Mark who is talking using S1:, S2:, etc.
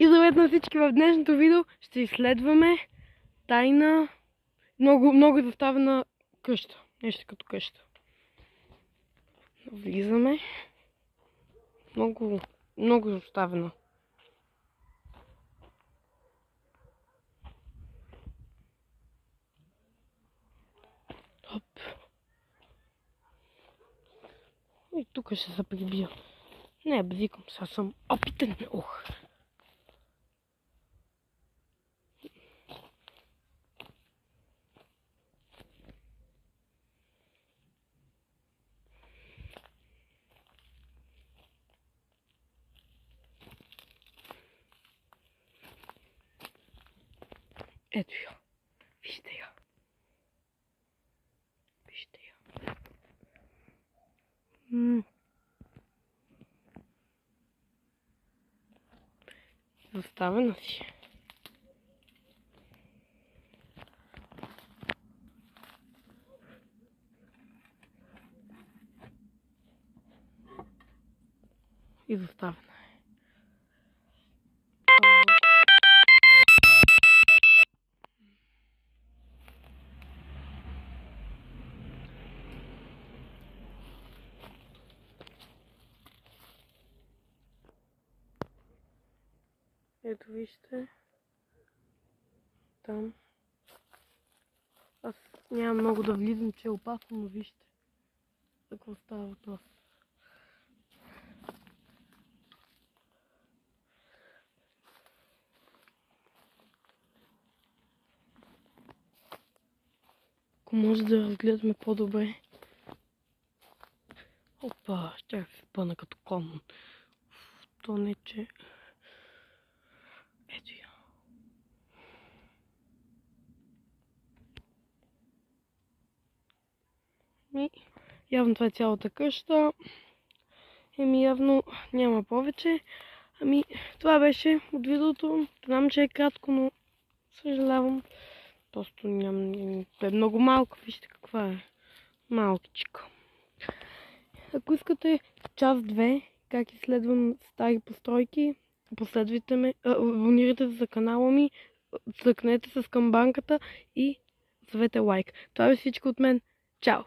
S1: И здравейте на всички, в днешното видео ще изследваме тайна, много изоставена къща. Нещо като къща. Влизаме. Много изоставена. Оп. И тук ще се прибия. Не, базикам, сега съм опитен. Ох. Ето я. Вижте я. Вижте я. Заставена си. И заставена е. Ето вижте. Там. Аз нямам много да влизам, че е опасно, но вижте. Какво става въпрос. Ако може да разгледаме по-добре. Опа, ще се спъна като кон. То не че... Ето я. Явно това е цялата къща. Явно няма повече. Това беше от видеото. Знам, че е кратко, но съжалявам. Просто нямам... е много малко. Вижте каква е. Малкичка. Ако искате част 2, как изследвам стари постройки, последвайте ме, абонирайте се за канала ми, цъкнете се с камбанката и оставете лайк. Това е всичко от мен.